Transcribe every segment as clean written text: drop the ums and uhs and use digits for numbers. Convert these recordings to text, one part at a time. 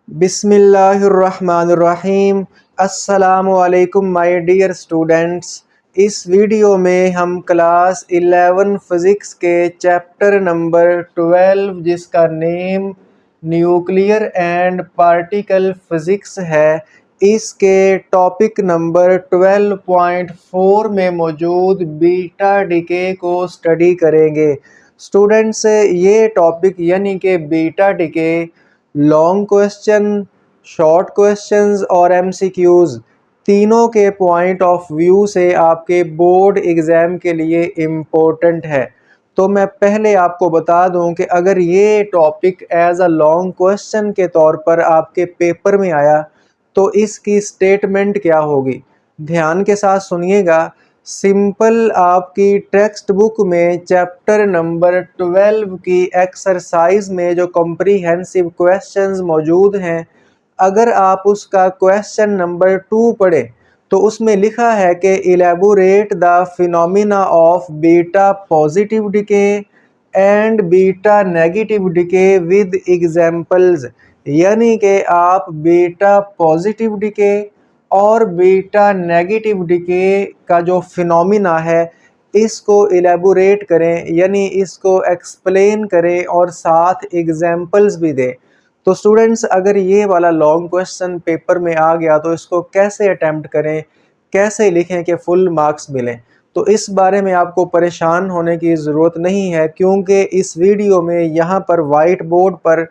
बिस्मिल्लाहिर्रहमानिर्रहीम। अस्सलामुअलैकुम my dear students. इस वीडियो में हम क्लास 11 फ़िज़िक्स के चैप्टर नंबर 12 जिसका name nuclear and particle physics है, इसके टॉपिक नंबर 12.4 में मौजूद बीटा डिके को स्टडी करेंगे। स्टूडेंट्स, ये टॉपिक यानी कि beta decay long question, short questions और एमसीक्यूज़ तीनों के पॉइंट ऑफ व्यू से आपके बोर्ड एग्ज़ाम के लिए इम्पोर्टेंट है। तो मैं पहले आपको बता दूं कि अगर ये topic as a long question के तौर पर आपके पेपर में आया तो इसकी स्टेटमेंट क्या होगी, ध्यान के साथ सुनिएगा। सिंपल आपकी टेक्स्ट बुक में चैप्टर नंबर 12 की एक्सरसाइज में जो कॉम्प्रिहेंसिव क्वेश्चंस मौजूद हैं, अगर आप उसका क्वेश्चन नंबर 2 पढ़ें तो उसमें लिखा है कि elaborate the phenomena of beta positive decay and beta negative decay with examples, यानी कि आप बीटा पॉजिटिव डिके और बीटा नेगेटिव डिके का जो फिनोमिना है इसको इलेबोरेट करें, यानी इसको एक्सप्लेन करें और साथ एग्जाम्पल्स भी दें। तो स्टूडेंट्स, अगर ये वाला लॉन्ग क्वेश्चन पेपर में आ गया तो इसको कैसे अटेम्प्ट करें, कैसे लिखें कि फुल मार्क्स मिलें, तो इस बारे में आपको परेशान होने की ज़रूरत नहीं है, क्योंकि इस वीडियो में यहाँ पर वाइट बोर्ड पर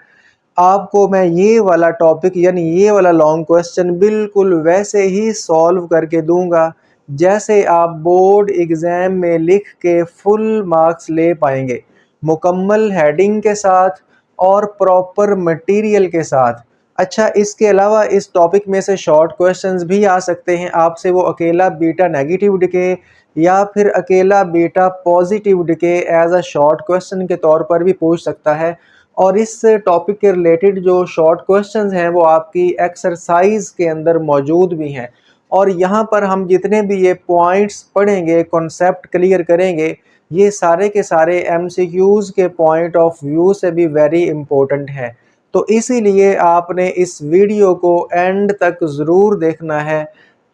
आपको मैं ये वाला टॉपिक यानी ये वाला लॉन्ग क्वेश्चन बिल्कुल वैसे ही सॉल्व करके दूंगा जैसे आप बोर्ड एग्ज़ाम में लिख के फुल मार्क्स ले पाएंगे, मुकम्मल हेडिंग के साथ और प्रॉपर मटेरियल के साथ। अच्छा, इसके अलावा इस टॉपिक में से शॉर्ट क्वेश्चंस भी आ सकते हैं आपसे, वो अकेला बीटा नेगेटिव डिके या फिर अकेला beta positive decay as a short question के तौर पर भी पूछ सकता है। और इस टॉपिक के रिलेटेड जो शॉर्ट क्वेश्चंस हैं वो आपकी एक्सरसाइज के अंदर मौजूद भी हैं, और यहाँ पर हम जितने भी ये पॉइंट्स पढ़ेंगे, कॉन्सेप्ट क्लियर करेंगे, ये सारे के सारे एमसीक्यूज़ के पॉइंट ऑफ व्यू से भी वेरी इम्पोर्टेंट है। तो इसीलिए आपने इस वीडियो को एंड तक ज़रूर देखना है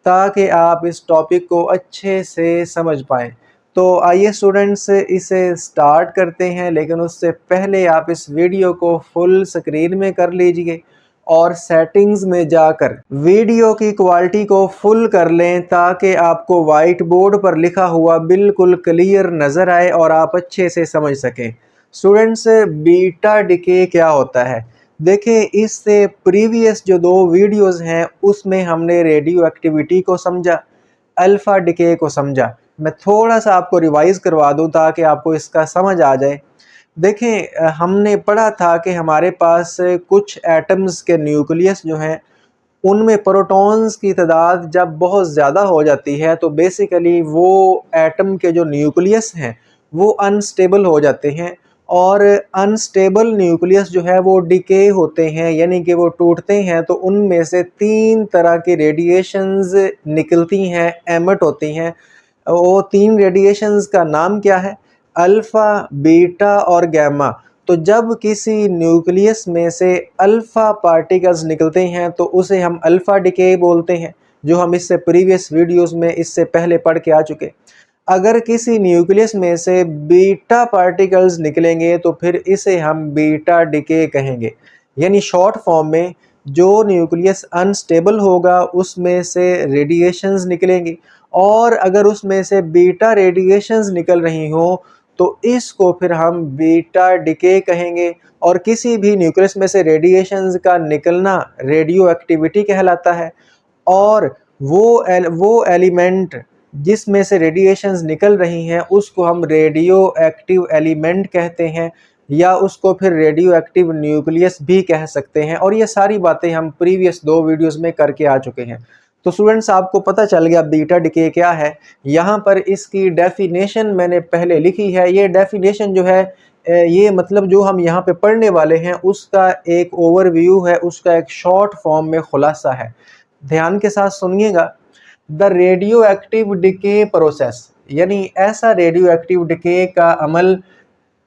ताकि आप इस टॉपिक को अच्छे से समझ पाएँ। तो आइए स्टूडेंट्स, इसे स्टार्ट करते हैं, लेकिन उससे पहले आप इस वीडियो को फुल स्क्रीन में कर लीजिए और सेटिंग्स में जाकर वीडियो की क्वालिटी को फुल कर लें ताकि आपको वाइट बोर्ड पर लिखा हुआ बिल्कुल क्लियर नज़र आए और आप अच्छे से समझ सकें। स्टूडेंट्स, बीटा डिके क्या होता है? देखें, इससे प्रीवियस जो 2 वीडियोस हैं उसमें हमने रेडियो एक्टिविटी को समझा, अल्फ़ा डिके को समझा। मैं थोड़ा सा आपको रिवाइज़ करवा दूं ताकि आपको इसका समझ आ जाए। देखें, हमने पढ़ा था कि हमारे पास कुछ एटम्स के न्यूक्लियस जो हैं उनमें प्रोटॉन्स की तादाद जब बहुत ज़्यादा हो जाती है तो बेसिकली वो एटम के जो न्यूक्लियस हैं वो अनस्टेबल हो जाते हैं, और अनस्टेबल न्यूक्लियस जो है वो डिके होते हैं, यानी कि वो टूटते हैं। तो उनमें से 3 तरह की रेडिएशंस निकलती हैं, एमिट होती हैं। वो 3 रेडिएशंस का नाम क्या है? अल्फ़ा, बीटा और गैमा। तो जब किसी न्यूक्लियस में से अल्फ़ा पार्टिकल्स निकलते हैं तो उसे हम अल्फ़ा डिके बोलते हैं, जो हम इससे प्रीवियस वीडियोस में इससे पहले पढ़ के आ चुके। अगर किसी न्यूक्लियस में से बीटा पार्टिकल्स निकलेंगे तो फिर इसे हम बीटा डिके कहेंगे, यानी शॉर्ट फॉर्म में जो न्यूक्लियस अनस्टेबल होगा उसमें से रेडिएशंस निकलेंगी, और अगर उसमें से बीटा रेडिएशंस निकल रही हों तो इसको फिर हम बीटा डिके कहेंगे। और किसी भी न्यूक्लियस में से रेडिएशंस का निकलना रेडियो एक्टिविटी कहलाता है, और वो एलिमेंट जिसमें से रेडिएशंस निकल रही हैं उसको हम रेडियो एक्टिव एलिमेंट कहते हैं, या उसको फिर रेडियो एक्टिव न्यूक्लियस भी कह सकते हैं। और ये सारी बातें हम प्रीवियस 2 वीडियोस में करके आ चुके हैं। तो स्टूडेंट्स, आपको पता चल गया बीटा डिके क्या है। यहाँ पर इसकी डेफिनेशन मैंने पहले लिखी है। ये डेफिनेशन जो है, ये मतलब जो हम यहाँ पे पढ़ने वाले हैं उसका एक ओवरव्यू है, उसका एक शॉर्ट फॉर्म में खुलासा है। ध्यान के साथ सुनिएगा। The radio active decay process, यानी ऐसा रेडियो एक्टिव डिके का अमल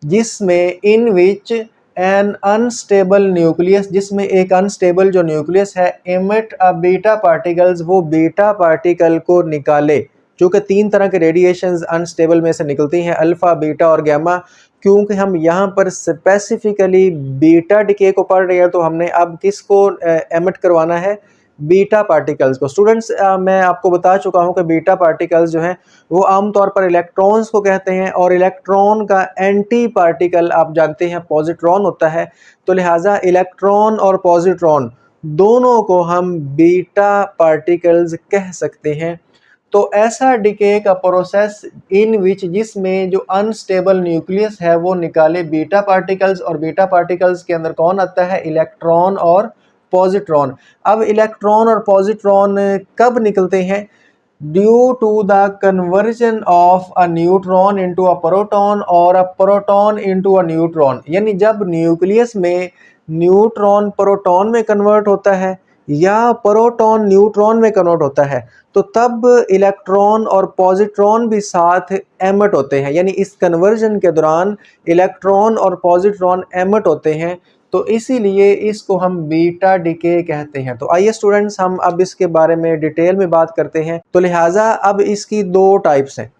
जिसमें इन विच एन अनस्टेबल न्यूक्लियस, जिसमें एक अनस्टेबल जो न्यूक्लियस है, एमिट अ बीटा पार्टिकल्स, वो बीटा पार्टिकल को निकाले। चूँकि 3 तरह के रेडिएशंस अनस्टेबल में से निकलती हैं, अल्फ़ा, बीटा और गामा। क्योंकि हम यहाँ पर स्पेसिफिकली बीटा डिके को पढ़ रहे हैं, तो हमने अब किसको एमिट करवाना है? बीटा पार्टिकल्स को। स्टूडेंट्स, मैं आपको बता चुका हूँ कि बीटा पार्टिकल्स जो हैं वो आमतौर पर इलेक्ट्रॉन्स को कहते हैं, और इलेक्ट्रॉन का एंटी पार्टिकल आप जानते हैं पॉजिट्रॉन होता है। तो लिहाजा इलेक्ट्रॉन और पॉजिट्रॉन दोनों को हम बीटा पार्टिकल्स कह सकते हैं। तो ऐसा डिके का प्रोसेस इन विच, जिसमें जो अनस्टेबल न्यूक्लियस है वो निकाले बीटा पार्टिकल्स, और बीटा पार्टिकल्स के अंदर कौन आता है? इलेक्ट्रॉन और पॉजिट्रॉन। अब इलेक्ट्रॉन और पॉजिट्रॉन कब निकलते हैं? Due to the conversion of a neutron into a proton और a proton into a neutron. यानी जब न्यूक्लियस में न्यूट्रॉन प्रोटॉन में कन्वर्ट होता है या प्रोटॉन न्यूट्रॉन में कन्वर्ट होता है, तो तब इलेक्ट्रॉन और पॉजिट्रॉन भी साथ एमिट होते हैं। यानी इस कन्वर्जन के दौरान इलेक्ट्रॉन और पॉजिट्रॉन एमिट होते हैं, तो इसीलिए इसको हम बीटा डिके कहते हैं। तो आइए स्टूडेंट्स, हम अब इसके बारे में डिटेल में बात करते हैं। तो लिहाजा अब इसकी 2 टाइप्स हैं।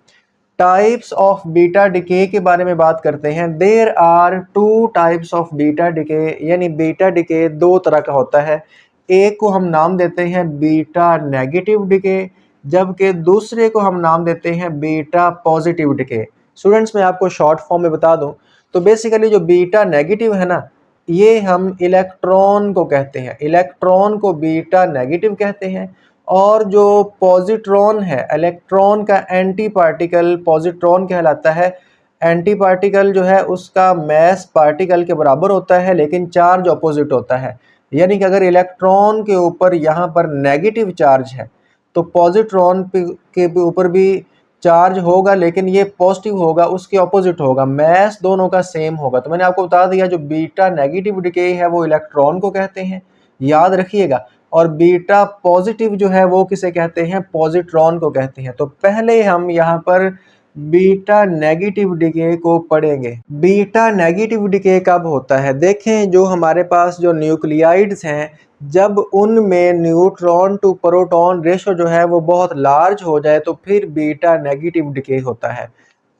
टाइप्स ऑफ बीटा डिके के बारे में बात करते हैं। There are 2 types of beta decay, यानी बीटा डिके 2 तरह का होता है। एक को हम नाम देते हैं बीटा नेगेटिव डिके, जबकि दूसरे को हम नाम देते हैं बीटा पॉजिटिव डिके। स्टूडेंट्स, मैं आपको शॉर्ट फॉर्म में बता दूं तो बेसिकली जो बीटा नेगेटिव है ना, ये हम इलेक्ट्रॉन को कहते हैं, इलेक्ट्रॉन को बीटा नेगेटिव कहते हैं। और जो पॉजिट्रॉन है, इलेक्ट्रॉन का एंटी पार्टिकल पॉजिट्रॉन कहलाता है। एंटी पार्टिकल जो है उसका मैस पार्टिकल के बराबर होता है, लेकिन चार्ज ऑपोजिट होता है। यानी कि अगर इलेक्ट्रॉन के ऊपर यहाँ पर नेगेटिव चार्ज है, तो पॉजिट्रॉन के ऊपर भी चार्ज होगा, लेकिन ये पॉजिटिव होगा, उसके ऑपोजिट होगा, मैस दोनों का सेम होगा। तो मैंने आपको बता दिया, जो बीटा नेगेटिव डिके है वो इलेक्ट्रॉन को कहते हैं, याद रखिएगा। और बीटा पॉजिटिव जो है वो किसे कहते हैं? पॉजिट्रॉन को कहते हैं। तो पहले हम यहाँ पर बीटा नेगेटिव डिके को पढ़ेंगे। बीटा नेगेटिव डिके कब होता है? देखें, जो हमारे पास जो न्यूक्लियाइड्स हैं, जब उनमें न्यूट्रॉन टू प्रोटॉन रेशो जो है वो बहुत लार्ज हो जाए, तो फिर बीटा नेगेटिव डिके होता है।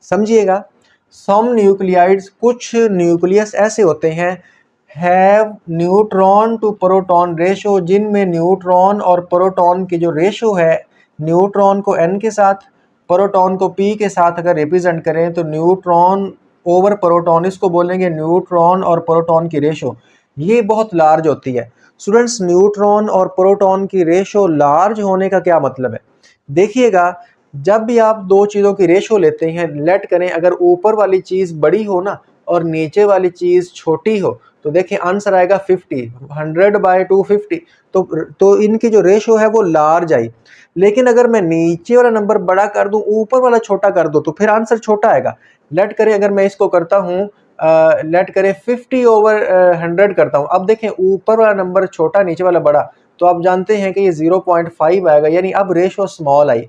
समझिएगा, सम न्यूक्लियाइड्स, कुछ न्यूक्लियस ऐसे होते हैं, have neutron to proton ratio, जिनमें न्यूट्रॉन और प्रोटॉन की जो रेशो है, न्यूट्रॉन को n के साथ, प्रोटॉन को p के साथ अगर रिप्रेजेंट करें, तो न्यूट्रॉन ओवर प्रोटॉन, इसको बोलेंगे न्यूट्रॉन और प्रोटॉन की रेशो, ये बहुत लार्ज होती है। स्टूडेंट्स, न्यूट्रॉन और प्रोटॉन की रेशो लार्ज होने का क्या मतलब है? देखिएगा, जब भी आप 2 चीज़ों की रेशो लेते हैं, लेट करें अगर ऊपर वाली चीज़ बड़ी हो ना और नीचे वाली चीज़ छोटी हो, तो देखिए आंसर आएगा 50, 100/250। तो इनकी जो रेशो है वो लार्ज आई। लेकिन अगर मैं नीचे वाला नंबर बड़ा कर दूं, ऊपर वाला छोटा कर दूं, तो फिर आंसर छोटा आएगा। लेट करें अगर मैं इसको करता हूं, लेट करें 50/100 करता हूं। अब देखें, ऊपर वाला नंबर छोटा, नीचे वाला बड़ा, तो आप जानते हैं कि ये 0.5 आएगा, यानी अब रेशो स्मॉल आई।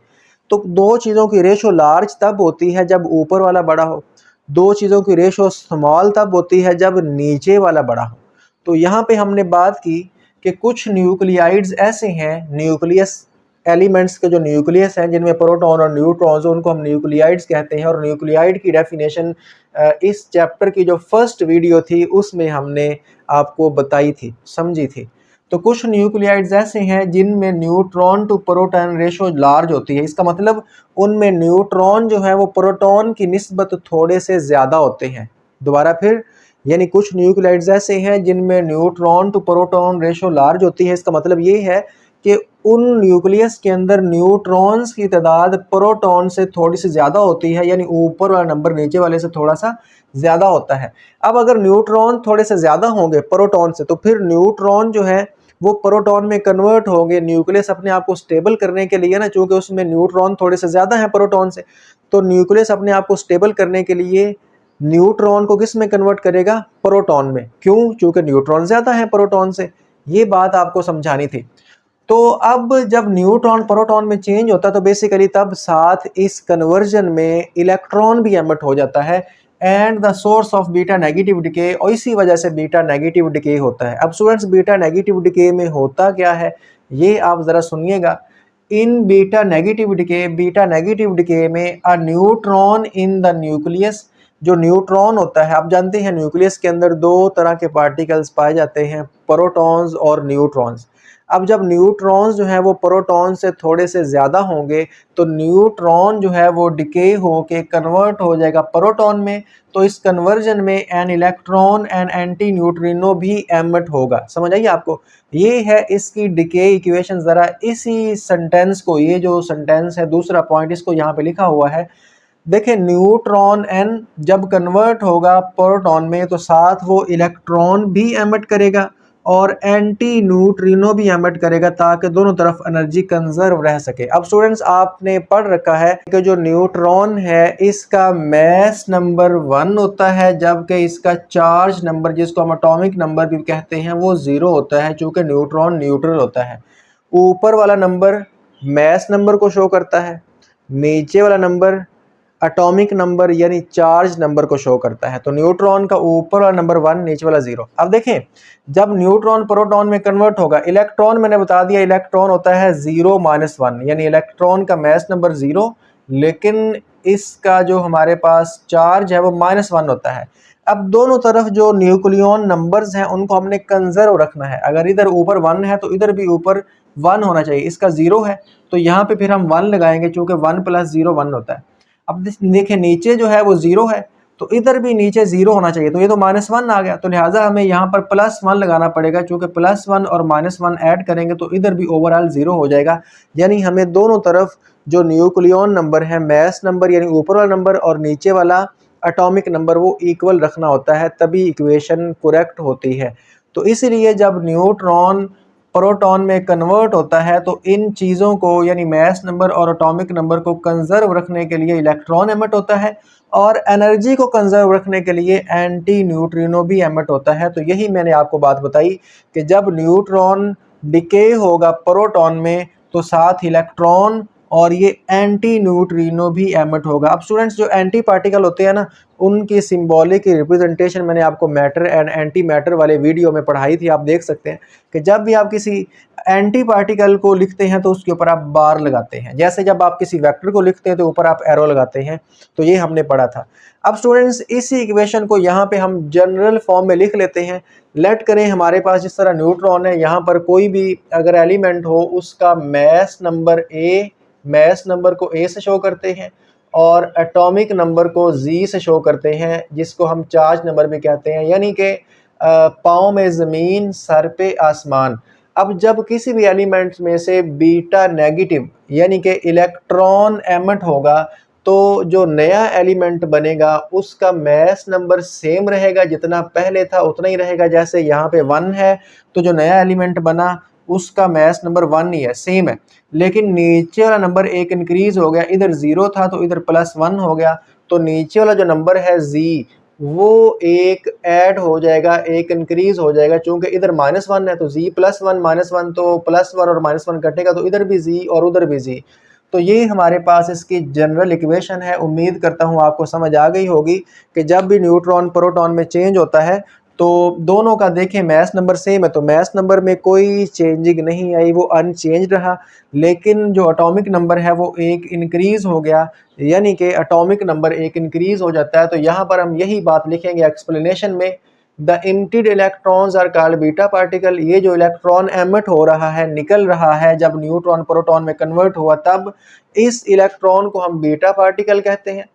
तो 2 चीज़ों की रेशो लार्ज तब होती है जब ऊपर वाला बड़ा हो, 2 चीज़ों की रेशो स्मॉल तब होती है जब नीचे वाला बड़ा हो। तो यहाँ पे हमने बात की कि कुछ न्यूक्लियाइड्स ऐसे हैं, न्यूक्लियस एलिमेंट्स के जो न्यूक्लियस हैं, जिनमें प्रोटॉन और न्यूट्रॉन्स, उनको हम न्यूक्लियाइड्स कहते हैं। और न्यूक्लियाइड की डेफिनेशन इस चैप्टर की जो फर्स्ट वीडियो थी उसमें हमने आपको बताई थी, समझी थी। तो कुछ न्यूक्लियाइड्स ऐसे हैं जिनमें neutron to proton ratio large होती है। इसका मतलब उनमें न्यूट्रॉन जो है वो प्रोटॉन की निस्बत थोड़े से ज़्यादा होते हैं। दोबारा फिर, यानी कुछ न्यूक्लियाइड्स ऐसे हैं जिनमें neutron to proton ratio large होती है। इसका मतलब ये है कि उन न्यूक्लियस के अंदर न्यूट्रॉन्स की तादाद प्रोटॉन से थोड़ी सी ज़्यादा होती है, यानी ऊपर वाला नंबर नीचे वाले से थोड़ा सा ज़्यादा होता है। अब अगर न्यूट्रॉन थोड़े से ज़्यादा होंगे प्रोटॉन से, तो फिर न्यूट्रॉन जो है वो प्रोटॉन में कन्वर्ट होंगे। न्यूक्लियस अपने आप को स्टेबल करने के लिए ना, चूँकि उसमें न्यूट्रॉन थोड़े से ज़्यादा हैं प्रोटॉन से, तो न्यूक्लियस अपने आप को स्टेबल करने के लिए न्यूट्रॉन को किस में कन्वर्ट करेगा? प्रोटॉन में। क्यों? चूँकि न्यूट्रॉन ज़्यादा है प्रोटॉन से। ये बात आपको समझानी थी। तो अब जब न्यूट्रॉन प्रोटॉन में चेंज होता है, तो बेसिकली तब साथ इस कन्वर्जन में इलेक्ट्रॉन भी एमिट हो जाता है। And the source of beta negative decay, और इसी वजह से बीटा नेगेटिव डिके होता है। अब स्टूडेंट्स बीटा नेगेटिव डिके में होता क्या है ये आप ज़रा सुनिएगा। इन बीटा नेगेटिव डिके में a neutron in the nucleus, जो न्यूट्रॉन होता है आप जानते हैं न्यूक्लियस के अंदर दो तरह के पार्टिकल्स पाए जाते हैं, प्रोटॉन्स और न्यूट्रॉन्स। अब जब न्यूट्रॉन्स जो है वो प्रोटॉन से थोड़े से ज़्यादा होंगे तो न्यूट्रॉन जो है वो डिके होके कन्वर्ट हो जाएगा प्रोटॉन में, तो इस कन्वर्जन में an electron and anti neutrino भी एमिट होगा। समझ आइए आपको, ये है इसकी डिके इक्वेशन। ज़रा इसी सेंटेंस को, ये जो सेंटेंस है दूसरा पॉइंट, इसको यहाँ पे लिखा हुआ है, देखिए न्यूट्रॉन एन जब कन्वर्ट होगा प्रोटॉन में तो साथ वो इलेक्ट्रॉन भी एमिट करेगा और एंटी न्यूट्रिनो भी एमिट करेगा ताकि दोनों तरफ एनर्जी कंजर्व रह सके। अब स्टूडेंट्स आपने पढ़ रखा है कि जो न्यूट्रॉन है इसका मास नंबर 1 होता है, जबकि इसका चार्ज नंबर जिसको हम एटॉमिक नंबर भी कहते हैं वो 0 होता है, चूँकि न्यूट्रॉन न्यूट्रल होता है। ऊपर वाला नंबर मास नंबर को शो करता है, नीचे वाला नंबर एटॉमिक नंबर यानी चार्ज नंबर को शो करता है। तो न्यूट्रॉन का ऊपर वाला नंबर 1, नीचे वाला 0। अब देखें जब न्यूट्रॉन प्रोटॉन में कन्वर्ट होगा, इलेक्ट्रॉन मैंने बता दिया इलेक्ट्रॉन होता है 0 - 1, यानी इलेक्ट्रॉन का मास नंबर 0, लेकिन इसका जो हमारे पास चार्ज है वो -1 होता है। अब दोनों तरफ जो न्यूक्लियन नंबर्स हैं उनको हमने कंजर्व रखना है। अगर इधर ऊपर 1 है तो इधर भी ऊपर 1 होना चाहिए। इसका 0 है तो यहाँ पे फिर हम 1 लगाएंगे, चूँकि 1 + 0 1 होता है। अब देखिए नीचे जो है वो 0 है तो इधर भी नीचे 0 होना चाहिए, तो ये तो -1 आ गया, तो लिहाजा हमें यहाँ पर +1 लगाना पड़ेगा, क्योंकि +1 और -1 ऐड करेंगे तो इधर भी ओवरऑल 0 हो जाएगा। यानी हमें दोनों तरफ जो न्यूक्लियन नंबर है, मास नंबर यानी ऊपर वाला नंबर और नीचे वाला एटॉमिक नंबर वो इक्वल रखना होता है, तभी इक्वेशन करेक्ट होती है। तो इसीलिए जब न्यूट्रॉन प्रोटॉन में कन्वर्ट होता है तो इन चीज़ों को यानी मास नंबर और एटॉमिक नंबर को कंजर्व रखने के लिए इलेक्ट्रॉन एमिट होता है और एनर्जी को कंजर्व रखने के लिए एंटी न्यूट्रिनो भी एमिट होता है। तो यही मैंने आपको बात बताई कि जब न्यूट्रॉन डिके होगा प्रोटॉन में तो साथ इलेक्ट्रॉन और ये एंटी न्यूट्रिनो भी एमिट होगा। अब स्टूडेंट्स जो एंटी पार्टिकल होते हैं ना, उनकी सिंबॉलिक रिप्रेजेंटेशन मैंने आपको मैटर एंड एंटी मैटर वाले वीडियो में पढ़ाई थी। आप देख सकते हैं कि जब भी आप किसी एंटी पार्टिकल को लिखते हैं तो उसके ऊपर आप बार लगाते हैं, जैसे जब आप किसी वेक्टर को लिखते हैं तो ऊपर आप एरो लगाते हैं। तो ये हमने पढ़ा था। अब स्टूडेंट्स इसी इक्वेशन को यहाँ पे हम जनरल फॉर्म में लिख लेते हैं। लेट करें हमारे पास जिस तरह न्यूट्रॉन है, यहाँ पर कोई भी अगर एलिमेंट हो उसका mass number A, mass number को ए से शो करते हैं और एटॉमिक नंबर को जी से शो करते हैं, जिसको हम चार्ज नंबर भी कहते हैं, यानी कि पाँव में ज़मीन सर पे आसमान। अब जब किसी भी एलिमेंट में से बीटा नेगेटिव यानी कि इलेक्ट्रॉन एमिट होगा तो जो नया एलिमेंट बनेगा उसका मास नंबर सेम रहेगा, जितना पहले था उतना ही रहेगा। जैसे यहाँ पे 1 है तो जो नया एलिमेंट बना उसका मास नंबर 1 ही है, सेम है, लेकिन नीचे वाला नंबर एक इंक्रीज हो गया, इधर 0 था तो इधर +1 हो गया, तो नीचे वाला जो नंबर है जी वो एक ऐड हो जाएगा, एक इंक्रीज हो जाएगा। चूंकि इधर -1 है तो जी +1 -1 तो +1 और -1 कटेगा तो इधर भी जी और उधर भी जी। तो ये हमारे पास इसकी जनरल इक्वेशन है। उम्मीद करता हूँ आपको समझ आ गई होगी कि जब भी न्यूट्रॉन प्रोटॉन में चेंज होता है तो दोनों का देखें मास नंबर सेम है, तो मास नंबर में कोई चेंजिंग नहीं आई, वो अनचेंज रहा, लेकिन जो एटॉमिक नंबर है वो एक इंक्रीज हो गया, यानी कि एटॉमिक नंबर एक इंक्रीज हो जाता है। तो यहाँ पर हम यही बात लिखेंगे एक्सप्लेनेशन में, the emitted electrons are called beta particle. ये जो इलेक्ट्रॉन एमिट हो रहा है, निकल रहा है जब न्यूट्रॉन प्रोटॉन में कन्वर्ट हुआ, तब इस इलेक्ट्रॉन को हम बीटा पार्टिकल कहते हैं।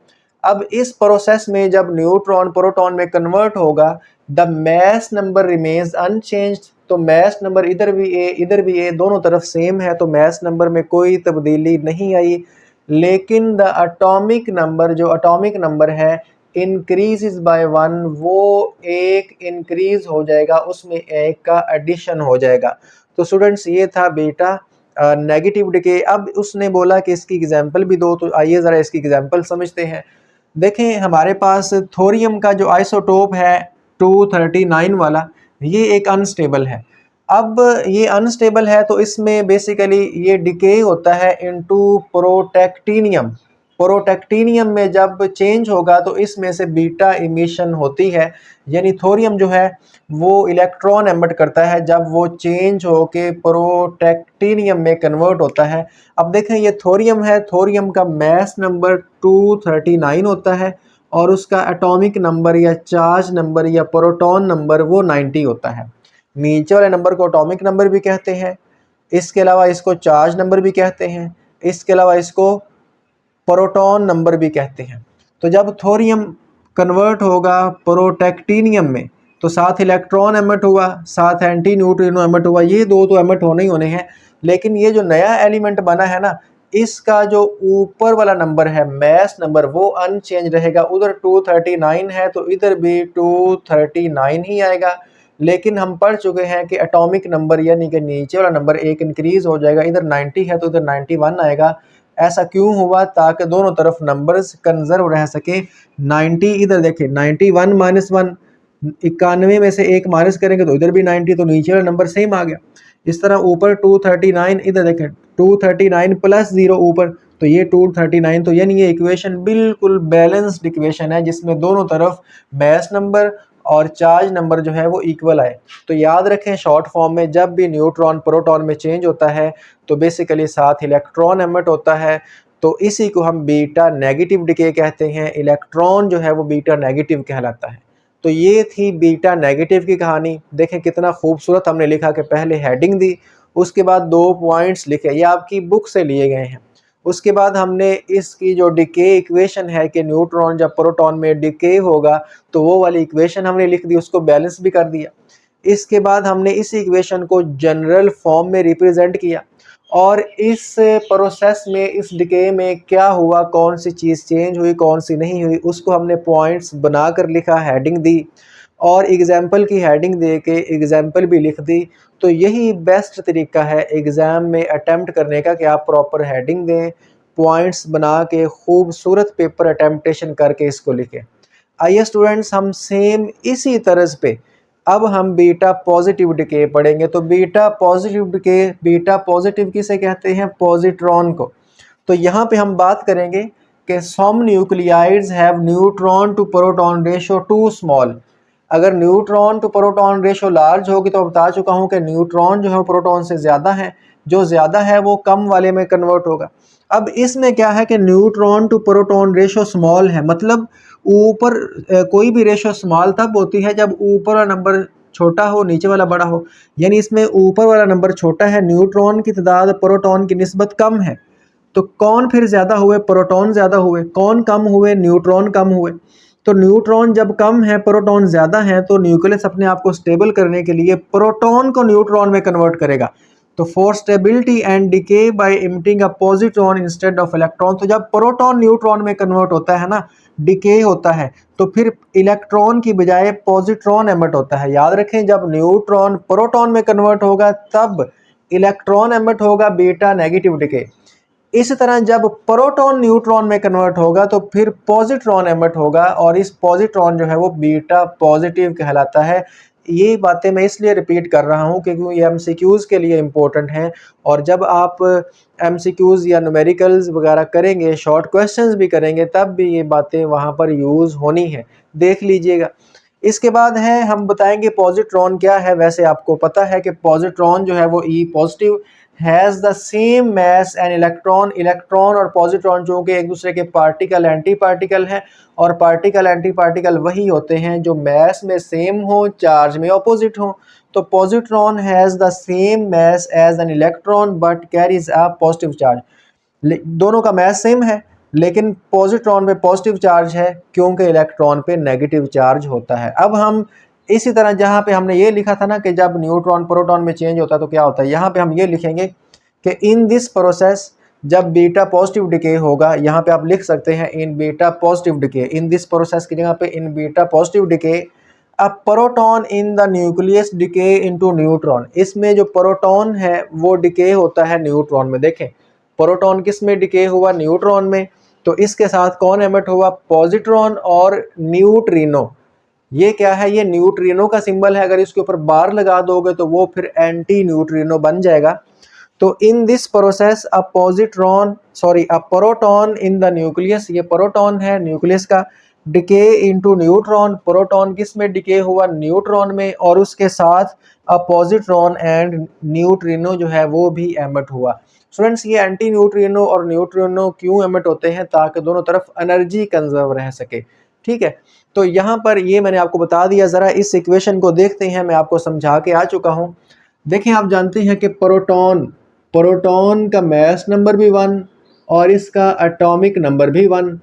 अब इस प्रोसेस में जब न्यूट्रॉन प्रोटॉन में कन्वर्ट होगा the mass number remains unchanged, तो मास नंबर इधर भी ए इधर भी ए, दोनों तरफ सेम है, तो मास नंबर में कोई तब्दीली नहीं आई। लेकिन द एटॉमिक नंबर, जो एटॉमिक नंबर है इंक्रीज बाय 1, वो एक इंक्रीज हो जाएगा, उसमें एक का एडिशन हो जाएगा। तो स्टूडेंट्स ये था बीटा नेगेटिव डिके। अब उसने बोला कि इसकी एग्जांपल भी दो, तो आइए ज़रा इसकी एग्जांपल समझते हैं। देखें हमारे पास थोरियम का जो आइसोटोप है 239 वाला, ये एक अनस्टेबल है। अब ये अनस्टेबल है तो इसमें बेसिकली ये डिके होता है इनटू प्रोटेक्टिनियम। प्रोटैक्टिनियम में जब चेंज होगा तो इसमें से बीटा इमिशन होती है, यानी थोरियम जो है वो इलेक्ट्रॉन एमिट करता है जब वो चेंज होके प्रोटैक्टिनियम में कन्वर्ट होता है। अब देखें ये थोरियम है, थोरियम का मास नंबर 239 होता है और उसका एटॉमिक नंबर या चार्ज नंबर या प्रोटॉन नंबर वो 90 होता है। नीचे वाले नंबर को एटॉमिक नंबर भी कहते हैं, इसके अलावा इसको चार्ज नंबर भी कहते हैं, इसके अलावा इसको प्रोटॉन नंबर भी कहते हैं। तो जब थोरियम कन्वर्ट होगा प्रोटैक्टिनियम में तो 7 इलेक्ट्रॉन एमिट हुआ, 7 एंटी न्यूट्रिनो एमिट हुआ, ये दो तो एमिट होने ही होने हैं। लेकिन ये जो नया एलिमेंट बना है ना, इसका जो ऊपर वाला नंबर है मास नंबर वो अनचेंज रहेगा। उधर 239 है तो इधर भी 239 ही आएगा। लेकिन हम पढ़ चुके हैं कि एटॉमिक नंबर यानी कि नीचे वाला नंबर एक इंक्रीज हो जाएगा, इधर 90 है तो इधर 91 आएगा। ऐसा क्यों हुआ? ताकि दोनों तरफ नंबर्स कंजर्व रह सके। 90 इधर देखिए 91 माइनस 1, 91 में से एक माइनस करेंगे तो इधर भी 90, तो नीचे वाला नंबर सेम आ गया। इस तरह ऊपर 239, इधर देखें 239 प्लस 0 ऊपर, तो ये 239। तो यानी ये इक्वेशन बिल्कुल बैलेंस्ड इक्वेशन है जिसमें दोनों तरफ मास नंबर और चार्ज नंबर जो है वो इक्वल आए। तो याद रखें शॉर्ट फॉर्म में जब भी न्यूट्रॉन प्रोटॉन में चेंज होता है तो बेसिकली 7 इलेक्ट्रॉन एमिट होता है, तो इसी को हम बीटा नेगेटिव डिके कहते हैं। इलेक्ट्रॉन जो है वो बीटा नेगेटिव कहलाता है। तो ये थी बीटा नेगेटिव की कहानी। देखें कितना खूबसूरत हमने लिखा कि पहले हेडिंग दी, उसके बाद 2 पॉइंट्स लिखे, ये आपकी बुक से लिए गए हैं। उसके बाद हमने इसकी जो डिके इक्वेशन है कि न्यूट्रॉन जब प्रोटॉन में डिके होगा तो वो वाली इक्वेशन हमने लिख दी, उसको बैलेंस भी कर दिया। इसके बाद हमने इस इक्वेशन को जनरल फॉर्म में रिप्रेजेंट किया और इस प्रोसेस में, इस डिके में क्या हुआ, कौन सी चीज़ चेंज हुई, कौन सी नहीं हुई, उसको हमने पॉइंट्स बनाकर लिखा, हेडिंग दी और एग्जाम्पल की हेडिंग दे के एग्जाम्पल भी लिख दी। तो यही बेस्ट तरीका है एग्ज़ाम में अटैम्प्ट करने का कि आप प्रॉपर हेडिंग दें, पॉइंट्स बना के खूबसूरत पेपर अटैम्प्टेशन करके इसको लिखें। आइए स्टूडेंट्स हम सेम इसी तरह पे अब हम बीटा पॉजिटिव डिके पढ़ेंगे। तो beta positive decay, beta positive किसे कहते हैं? पॉजिट्रॉन को। तो यहाँ पे हम बात करेंगे कि some nuclides have neutron to proton ratio too small. अगर neutron to proton ratio large होगी तो बता चुका हूँ कि न्यूट्रॉन जो है प्रोटॉन से ज़्यादा है, जो ज़्यादा है वो कम वाले में कन्वर्ट होगा। अब इसमें क्या है कि neutron to proton ratio small है, मतलब ऊपर कोई भी रेशो स्मॉल तब होती है जब ऊपर वाला नंबर छोटा हो, नीचे वाला बड़ा हो। यानी इसमें ऊपर वाला नंबर छोटा है, न्यूट्रॉन की तादाद प्रोटॉन की निस्बत कम है। तो कौन फिर ज़्यादा हुए? प्रोटॉन ज़्यादा हुए। कौन कम हुए? न्यूट्रॉन कम हुए। तो न्यूट्रॉन जब कम है, प्रोटॉन ज़्यादा है, तो न्यूक्लियस अपने आप को स्टेबल करने के लिए प्रोटॉन को न्यूट्रॉन में कन्वर्ट करेगा। तो for stability and decay by emitting a positron instead of electron. तो जब प्रोटॉन न्यूट्रॉन में कन्वर्ट होता है ना, डिके होता है, तो फिर इलेक्ट्रॉन की बजाय पॉजिट्रॉन एमिट होता है। याद रखें जब न्यूट्रॉन प्रोटॉन में कन्वर्ट होगा तब इलेक्ट्रॉन एमिट होगा, बीटा नेगेटिव डिके। इस तरह जब प्रोटॉन न्यूट्रॉन में कन्वर्ट होगा तो फिर पॉजिट्रॉन एमिट होगा और इस पॉजिट्रॉन जो है वो बीटा पॉजिटिव कहलाता है। ये बातें मैं इसलिए रिपीट कर रहा हूँ क्योंकि ये एमसीक्यूज़ के लिए इम्पोर्टेंट हैं और जब आप एमसीक्यूज़ या न्यूमेरिकल्स वगैरह करेंगे, शॉर्ट क्वेश्चंस भी करेंगे, तब भी ये बातें वहाँ पर यूज़ होनी है, देख लीजिएगा। इसके बाद है हम बताएंगे पॉजिट्रॉन क्या है। वैसे आपको पता है कि पॉजिट्रॉन जो है वो e positive has the same mass and electron. Electron और पॉजिट्रॉन जो कि एक दूसरे के पार्टिकल एंटी पार्टिकल हैं और पार्टिकल एंटी पार्टिकल वही होते हैं जो मास में सेम हो, चार्ज में ऑपोजिट हो। तो positron has the same mass as an electron but carries a positive charge. दोनों का मास सेम है लेकिन पॉजिट्रॉन पे पॉजिटिव चार्ज है क्योंकि इलेक्ट्रॉन पे नेगेटिव चार्ज होता है। अब हम इसी तरह जहाँ पे हमने ये लिखा था ना कि जब न्यूट्रॉन प्रोटॉन में चेंज होता है तो क्या होता है, यहाँ पे हम ये लिखेंगे कि इन दिस प्रोसेस जब बीटा पॉजिटिव डिके होगा, यहाँ पे आप लिख सकते हैं in beta positive decay. In this process की जगह पे in beta positive decay a proton in the nucleus decay into neutron. इसमें जो प्रोटॉन है वो डिके होता है न्यूट्रॉन में। देखें प्रोटॉन किस में डिके हुआ? न्यूट्रॉन में। तो इसके साथ कौन एमिट हुआ? पॉजिट्रॉन और न्यूट्रिनो। ये क्या है? ये न्यूट्रिनो का सिंबल है। अगर इसके ऊपर बार लगा दोगे तो वो फिर एंटी न्यूट्रिनो बन जाएगा। तो इन this process a proton in the nucleus, ये प्रोटॉन है न्यूक्लियस का, डिके इनटू न्यूट्रॉन, प्रोटॉन किस में डिके हुआ, न्यूट्रॉन में, और उसके साथ अ पॉजिट्रॉन एंड न्यूट्रिनो जो है वो भी एमिट हुआ। स्टूडेंट्स ये एंटी न्यूट्रिनो और न्यूट्रिनो क्यों एमिट होते हैं, ताकि दोनों तरफ एनर्जी कंजर्व रह सके, ठीक है। तो यहाँ पर ये मैंने आपको बता दिया, ज़रा इस इक्वेशन को देखते हैं, मैं आपको समझा के आ चुका हूँ। देखें आप जानते हैं कि प्रोटॉन का मास नंबर भी 1 और इसका एटॉमिक नंबर भी 1,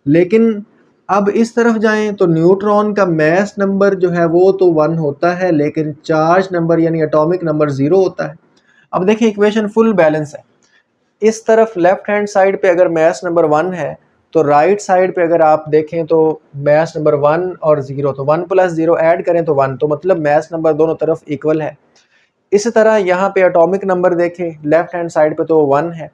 लेकिन अब इस तरफ जाएं तो न्यूट्रॉन का मास नंबर जो है वो तो 1 होता है, लेकिन चार्ज नंबर यानी एटॉमिक नंबर 0 होता है। अब देखिए इक्वेशन फुल बैलेंस है। इस तरफ लेफ्ट हैंड साइड पे अगर मास नंबर 1 है, तो राइट साइड पे अगर आप देखें तो मास नंबर 1 और 0, तो 1 प्लस 0 ऐड करें तो 1, तो मतलब मास नंबर दोनों तरफ इक्वल है। इसी तरह यहाँ पे एटॉमिक नंबर देखें, लेफ्ट हैंड साइड पे तो 1 है,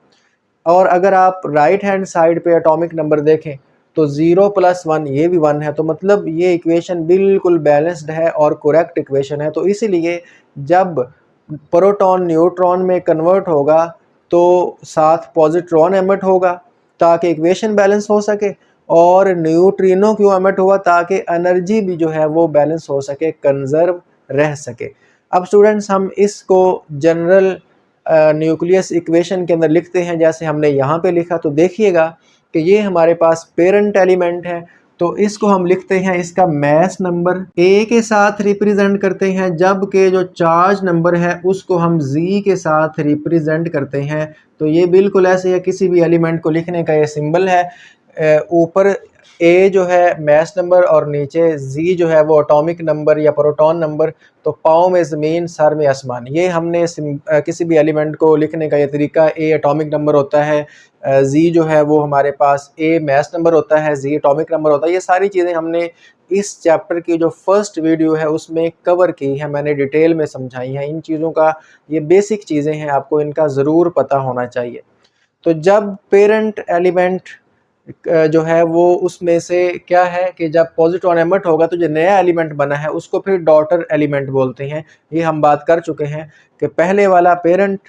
और अगर आप राइट हैंड साइड पे एटॉमिक नंबर देखें तो 0 प्लस 1 ये भी 1 है, तो मतलब ये इक्वेशन बिल्कुल बैलेंस्ड है और करेक्ट इक्वेशन है। तो इसीलिए जब प्रोटॉन न्यूट्रॉन में कन्वर्ट होगा तो साथ पॉजिट्रॉन एमिट होगा ताकि इक्वेशन बैलेंस हो सके, और न्यूट्रिनो क्यों एमिट हुआ, ताकि एनर्जी भी जो है वो बैलेंस हो सके, कंजर्व रह सके। अब स्टूडेंट्स हम इसको जनरल न्यूक्लियस इक्वेशन के अंदर लिखते हैं, जैसे हमने यहाँ पे लिखा। तो देखिएगा कि ये हमारे पास पेरेंट एलिमेंट है, तो इसको हम लिखते हैं, इसका मास नंबर ए के साथ रिप्रेजेंट करते हैं, जबकि जो चार्ज नंबर है उसको हम जी के साथ रिप्रेजेंट करते हैं। तो ये बिल्कुल ऐसे है, किसी भी एलिमेंट को लिखने का ये सिंबल है। ऊपर ए जो है मास नंबर और नीचे जी जो है वो एटॉमिक नंबर या प्रोटॉन नंबर। तो पाँव में ज़मीन सर में आसमान, ये हमने किसी भी एलिमेंट को लिखने का ये तरीका। ए एटॉमिक नंबर होता है, जी जो है वो हमारे पास ए मास नंबर होता है, जी एटॉमिक नंबर होता है। ये सारी चीज़ें हमने इस चैप्टर की जो फर्स्ट वीडियो है उसमें कवर की है, मैंने डिटेल में समझाई है। इन चीज़ों का, ये बेसिक चीज़ें हैं, आपको इनका ज़रूर पता होना चाहिए। तो जब पेरेंट एलिमेंट जो है वो उसमें से क्या है कि जब पॉजिट्रॉन एमिट होगा तो जो नया एलिमेंट बना है उसको फिर डॉटर एलिमेंट बोलते हैं। ये हम बात कर चुके हैं कि पहले वाला पेरेंट,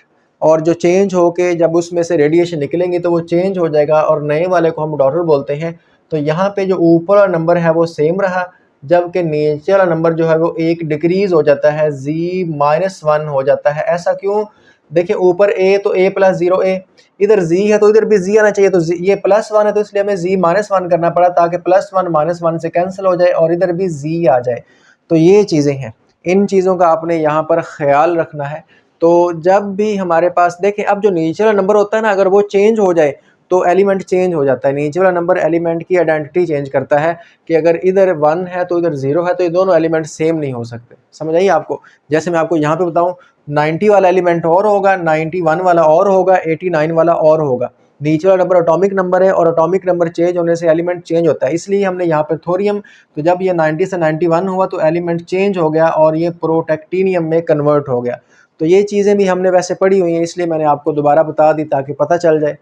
और जो चेंज होके जब उसमें से रेडिएशन निकलेंगे तो वो चेंज हो जाएगा और नए वाले को हम डॉटर बोलते हैं। तो यहाँ पे जो ऊपर वाला नंबर है वो सेम रहा, जबकि नीचे वाला नंबर जो है वो एक डिक्रीज हो जाता है, z-1 हो जाता है। ऐसा क्यों? देखिए ऊपर a तो a प्लस 0 a, इधर z है तो इधर भी z आना चाहिए, तो ये +1 है तो इसलिए हमें z-1 करना पड़ा ताकि +1 -1 से कैंसिल हो जाए और इधर भी z आ जाए। तो ये चीज़ें हैं, इन चीज़ों का आपने यहाँ पर ख्याल रखना है। तो जब भी हमारे पास देखें, अब जो नीचे वाला नंबर होता है ना, अगर वो चेंज हो जाए तो एलिमेंट चेंज हो जाता है। नीचे वाला नंबर एलिमेंट की आइडेंटिटी चेंज करता है कि अगर इधर 1 है तो इधर 0 है, तो ये दोनों एलिमेंट सेम नहीं हो सकते। समझ आइए आपको? जैसे मैं आपको यहाँ पे बताऊँ, 90 वाला एलिमेंट और होगा, 91 वाला और होगा, 89 वाला और होगा। नीचे वाला नंबर एटॉमिक नंबर है और एटॉमिक नंबर चेंज होने से एलिमेंट चेंज होता है, इसलिए हमने यहाँ पर थोरियम, तो जब ये 90 से 91 हुआ तो एलिमेंट चेंज हो गया और ये प्रोटैक्टिनियम में कन्वर्ट हो गया। तो ये चीज़ें भी हमने वैसे पढ़ी हुई हैं, इसलिए मैंने आपको दोबारा बता दी ताकि पता चल जाए।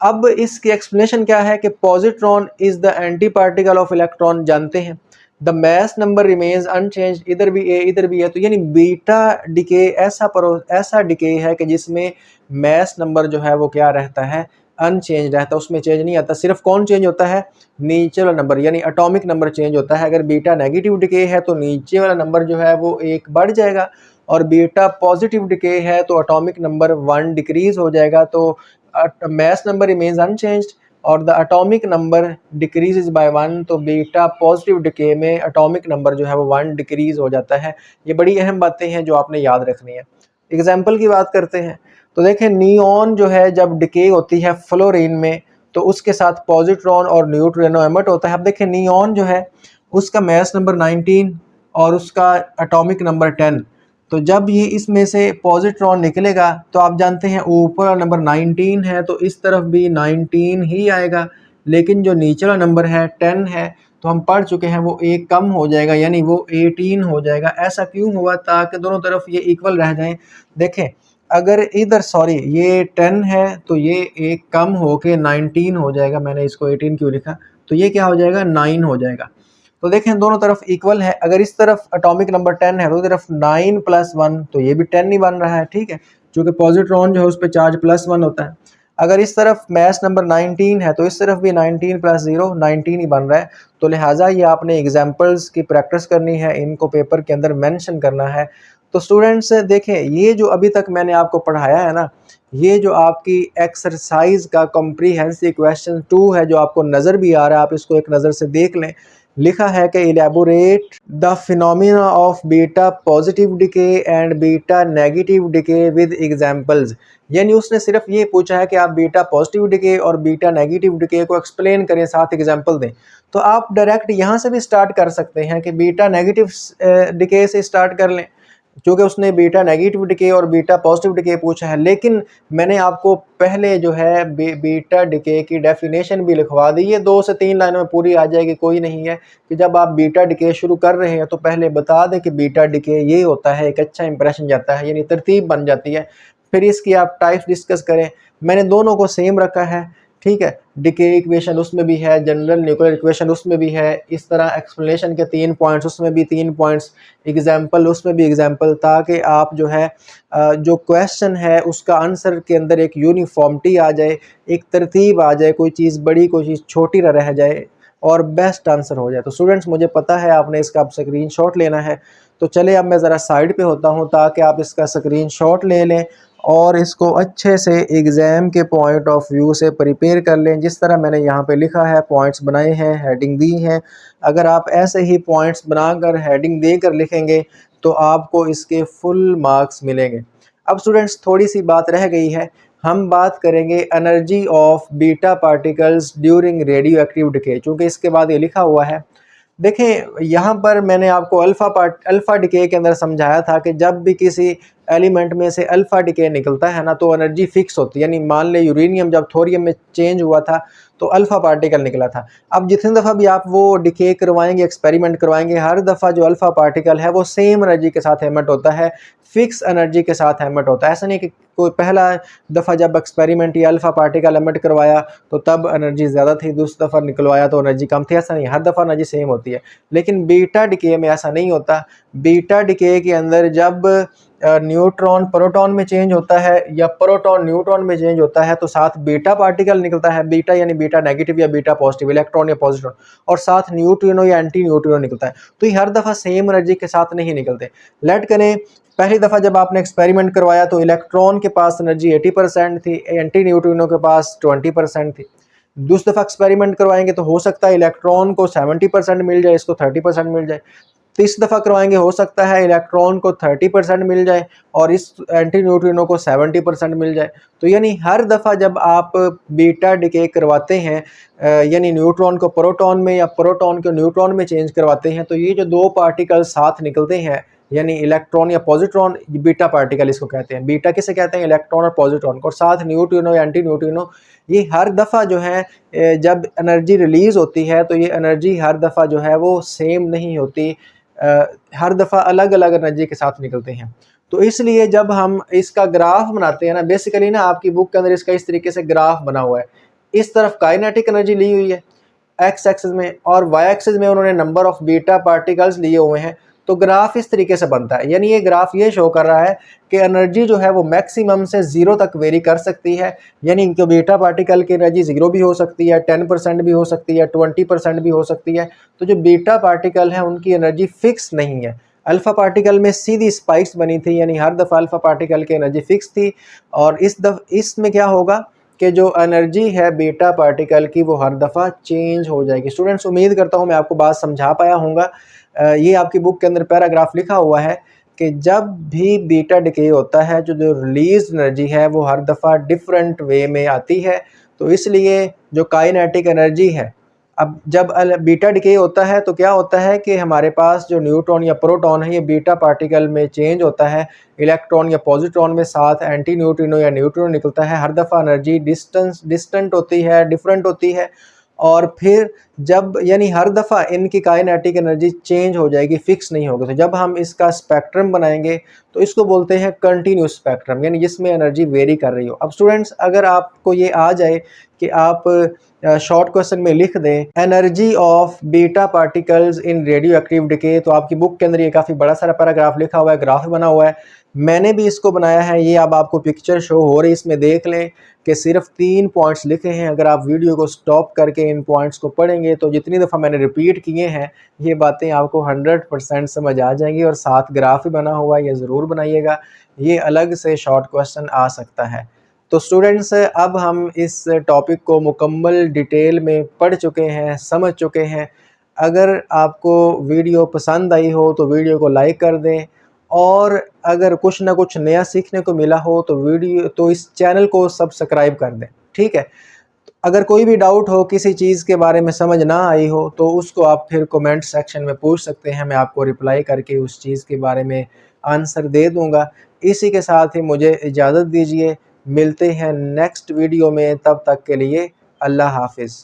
अब इसकी एक्सप्लेनेशन क्या है कि positron is the anti particle of electron, जानते हैं। The mass number remains unchange, इधर भी ए इधर भी है, तो यानी बीटा डिके ऐसा डिके है कि जिसमें मास नंबर जो है वो क्या रहता है, अनचेंज रहता है, उसमें चेंज नहीं आता। सिर्फ कौन चेंज होता है? नीचे वाला नंबर यानी एटॉमिक नंबर चेंज होता है। अगर बीटा नेगेटिव डिके है तो नीचे वाला नंबर जो है वो 1 बढ़ जाएगा, और बीटा पॉजिटिव डिके है तो एटॉमिक नंबर 1 डिक्रीज हो जाएगा। तो mass number remains unchanged और the atomic number decreases bye 1, तो बीटा पॉजिटिव डिके में एटॉमिक नंबर जो है वो 1 डिक्रीज हो जाता है। ये बड़ी अहम बातें हैं जो आपने याद रखनी है। एग्जाम्पल की बात करते हैं, तो देखें नियॉन जो है जब डिके होती है फ्लोरीन में तो उसके साथ पॉजिट्रॉन और न्यूट्रिनो एमिट होता है। अब देखें नियॉन जो है उसका मास नंबर 19 और उसका एटॉमिक नंबर 10, तो जब ये इसमें से पॉजिट्रॉन निकलेगा तो आप जानते हैं ऊपर नंबर 19 है तो इस तरफ भी 19 ही आएगा, लेकिन जो नीचे वाला नंबर है 10 है तो हम पढ़ चुके हैं वो एक कम हो जाएगा, यानी वो 18 हो जाएगा। ऐसा क्यों हुआ? ताकि दोनों तरफ ये इक्वल रह जाएं। देखें अगर इधर ये 10 है तो ये एक कम होके 19 हो जाएगा, मैंने इसको 18 क्यों लिखा, तो ये क्या हो जाएगा, 9 हो जाएगा। तो देखें दोनों तरफ इक्वल है। अगर इस तरफ एटॉमिक नंबर 10 है तो इस तरफ 9 + 1, तो ये भी 10 ही बन रहा है, ठीक है। चूँकि पॉजिट्रॉन जो है उस पर चार्ज +1 होता है। अगर इस तरफ मास नंबर 19 है तो इस तरफ भी 19 + 0 19 ही बन रहा है। तो लिहाजा ये आपने एग्जाम्पल्स की प्रैक्टिस करनी है, इनको पेपर के अंदर मेंशन करना है। तो स्टूडेंट्स देखें, ये जो अभी तक मैंने आपको पढ़ाया है ना, ये जो आपकी एक्सरसाइज का कॉम्प्रिहेंसिव क्वेश्चन 2 है, जो आपको नज़र भी आ रहा है, आप इसको एक नज़र से देख लें। लिखा है कि elaborate the phenomena of beta positive decay and beta negative decay with examples. यानी उसने सिर्फ ये पूछा है कि आप बीटा पॉजिटिव डिके और बीटा नेगेटिव डिके को एक्सप्लेन करें, साथ एग्जाम्पल दें। तो आप डायरेक्ट यहाँ से भी स्टार्ट कर सकते हैं कि बीटा नेगेटिव डिके से स्टार्ट कर लें, क्योंकि उसने बीटा नेगेटिव डिके और बीटा पॉजिटिव डिके पूछा है। लेकिन मैंने आपको पहले जो है बीटा डिके की डेफिनेशन भी लिखवा दी, ये 2 से 3 लाइनों में पूरी आ जाएगी, कोई नहीं है कि जब आप बीटा डिके शुरू कर रहे हैं तो पहले बता दें कि बीटा डिके ये होता है, एक अच्छा इंप्रेशन जाता है, यानी तरतीब बन जाती है। फिर इसकी आप टाइप्स डिस्कस करें। मैंने दोनों को सेम रखा है, ठीक है। डिके इक्वेशन उसमें भी है, जनरल न्यूक्लियर इक्वेशन उसमें भी है, इस तरह एक्सप्लेनेशन के 3 पॉइंट्स उसमें भी 3 पॉइंट्स, एग्जाम्पल उसमें भी एग्जाम्पल, ताकि आप जो है जो क्वेश्चन है उसका आंसर के अंदर एक यूनिफॉर्मिटी आ जाए, एक तरतीब आ जाए, कोई चीज़ बड़ी कोई चीज़ छोटी ना रह जाए और बेस्ट आंसर हो जाए। तो स्टूडेंट्स मुझे पता है आपने इसका अब स्क्रीनशॉट लेना है, तो चले अब मैं ज़रा साइड पे होता हूँ ताकि आप इसका स्क्रीनशॉट ले लें और इसको अच्छे से एग्ज़ाम के पॉइंट ऑफ व्यू से प्रिपेयर कर लें। जिस तरह मैंने यहाँ पे लिखा है, पॉइंट्स बनाए हैं, हेडिंग दी हैं, अगर आप ऐसे ही पॉइंट्स बनाकर हेडिंग देकर लिखेंगे तो आपको इसके फुल मार्क्स मिलेंगे। अब स्टूडेंट्स थोड़ी सी बात रह गई है, हम बात करेंगे energy of beta particles during radio active decay, चूँकि इसके बाद ये लिखा हुआ है। देखें यहाँ पर मैंने आपको अल्फ़ा डिके के अंदर समझाया था कि जब भी किसी एलिमेंट में से अल्फ़ा डिके निकलता है ना तो एनर्जी फिक्स होती है। यानी मान ले यूरेनियम जब थोरियम में चेंज हुआ था तो अल्फ़ा पार्टिकल निकला था। अब जितनी दफ़ा भी आप वो डिके करवाएंगे, एक्सपेरिमेंट करवाएंगे, हर दफ़ा जो अल्फ़ा पार्टिकल है वो सेम एनर्जी के साथ एमिट होता है, फिक्स एनर्जी के साथ एमिट होता है। ऐसा नहीं कि कोई पहला दफ़ा जब एक्सपेरिमेंट या अल्फ़ा पार्टिकल एमिट करवाया तो तब एनर्जी ज़्यादा थी, दूसरी दफ़ा निकलवाया तो एनर्जी कम थी, ऐसा नहीं, हर दफ़ा एनर्जी सेम होती है। लेकिन बीटा डिके में ऐसा नहीं होता। बीटा डिके के अंदर जब न्यूट्रॉन प्रोटॉन में चेंज होता है या प्रोटॉन न्यूट्रॉन में चेंज होता है तो साथ बीटा पार्टिकल निकलता है, बीटा यानी बीटा नेगेटिव या बीटा पॉजिटिव, इलेक्ट्रॉन या पॉजिट्रॉन, और साथ न्यूट्रिनो या एंटी न्यूट्रिनो निकलता है। तो ये हर दफ़ा सेम एनर्जी के साथ नहीं निकलते। लेट करें पहली दफ़ा जब आपने एक्सपेरिमेंट करवाया तो इलेक्ट्रॉन के पास एनर्जी 80% थी, एंटी न्यूट्रिनो के पास 20% थी। दूसरी दफ़ा एक्सपेरिमेंट करवाएंगे तो हो सकता है इलेक्ट्रॉन को 70% मिल जाए, इसको 30% मिल जाए। तीसरी दफ़ा करवाएंगे हो सकता है इलेक्ट्रॉन को 30% मिल जाए और इस एंटी न्यूट्रिनो को 70% मिल जाए। तो यानी हर दफ़ा जब आप बीटा डिके करवाते हैं, यानी न्यूट्रॉन को प्रोटॉन में या प्रोटॉन को न्यूट्रॉन में चेंज करवाते हैं, तो ये जो दो पार्टिकल साथ निकलते हैं, यानी इलेक्ट्रॉन या पॉजिट्रॉन, बीटा पार्टिकल इसको कहते हैं। बीटा किसे कहते हैं? इलेक्ट्रॉन और पॉजिट्रॉन को। और साथ न्यूट्रिनो या एंटी न्यूट्रिनो, ये हर दफ़ा जो है जब एनर्जी रिलीज़ होती है तो ये एनर्जी हर दफ़ा जो है वो सेम नहीं होती, हर दफ़ा अलग अलग एनर्जी के साथ निकलते हैं। तो इसलिए जब हम इसका ग्राफ बनाते हैं ना, बेसिकली ना आपकी बुक के अंदर इसका इस तरीके से ग्राफ बना हुआ है। इस तरफ काइनेटिक एनर्जी ली हुई है एक्स एक्सिस में और वाई एक्सिस में उन्होंने नंबर ऑफ बीटा पार्टिकल्स लिए हुए हैं। तो ग्राफ इस तरीके से बनता है, यानी ये ग्राफ ये शो कर रहा है कि एनर्जी जो है वो मैक्सिमम से 0 तक वेरी कर सकती है। यानी इनके बीटा पार्टिकल की एनर्जी 0 भी हो सकती है, 10% भी हो सकती है, 20% भी हो सकती है। तो जो बीटा पार्टिकल है उनकी एनर्जी फिक्स नहीं है। अल्फ़ा पार्टिकल में सीधी स्पाइक्स बनी थी, यानी हर दफ़ा अल्फ़ा पार्टिकल की एनर्जी फिक्स थी। और इसमें क्या होगा कि जो एनर्जी है बीटा पार्टिकल की वो हर दफ़ा चेंज हो जाएगी। स्टूडेंट्स, उम्मीद करता हूँ मैं आपको बात समझा पाया हूँगा। ये आपकी बुक के अंदर पैराग्राफ लिखा हुआ है कि जब भी बीटा डिके होता है जो रिलीज एनर्जी है वो हर दफ़ा डिफरेंट वे में आती है। तो इसलिए जो काइनेटिक एनर्जी है, अब जब बीटा डिके होता है तो क्या होता है कि हमारे पास जो न्यूट्रॉन या प्रोटॉन है ये बीटा पार्टिकल में चेंज होता है, इलेक्ट्रॉन या पॉजिट्रॉन में साथ एंटी न्यूट्रिनो या न्यूट्रिनो निकलता है। हर दफ़ा एनर्जी डिस्टेंट होती है, डिफरेंट होती है। और फिर जब यानी हर दफ़ा इनकी काइनेटिक एनर्जी चेंज हो जाएगी, फिक्स नहीं होगी। तो जब हम इसका स्पेक्ट्रम बनाएंगे तो इसको बोलते हैं कंटिन्यूस स्पेक्ट्रम, यानी जिसमें एनर्जी वेरी कर रही हो। अब स्टूडेंट्स, अगर आपको ये आ जाए कि आप शॉर्ट क्वेश्चन में लिख दें energy of beta particles in radio active decay, तो आपकी बुक के अंदर ये काफ़ी बड़ा सारा पैराग्राफ लिखा हुआ है, ग्राफ बना हुआ है मैंने भी इसको बनाया है, ये अब आपको पिक्चर शो हो रही है, इसमें देख लें कि सिर्फ 3 पॉइंट्स लिखे हैं। अगर आप वीडियो को स्टॉप करके इन पॉइंट्स को पढ़ेंगे तो जितनी दफ़ा मैंने रिपीट किए हैं ये बातें आपको 100% समझ आ जाएंगी। और साथ ग्राफ भी बना हुआ है, ये ज़रूर बनाइएगा, ये अलग से शॉर्ट क्वेश्चन आ सकता है। तो स्टूडेंट्स, अब हम इस टॉपिक को मुकम्मल डिटेल में पढ़ चुके हैं, समझ चुके हैं। अगर आपको वीडियो पसंद आई हो तो वीडियो को लाइक कर दें, और अगर कुछ ना कुछ नया सीखने को मिला हो तो इस चैनल को सब्सक्राइब कर दें, ठीक है। अगर कोई भी डाउट हो, किसी चीज़ के बारे में समझ ना आई हो, तो उसको आप फिर कमेंट सेक्शन में पूछ सकते हैं, मैं आपको रिप्लाई करके उस चीज़ के बारे में आंसर दे दूंगा। इसी के साथ ही मुझे इजाज़त दीजिए, मिलते हैं नेक्स्ट वीडियो में, तब तक के लिए अल्लाह हाफिज़।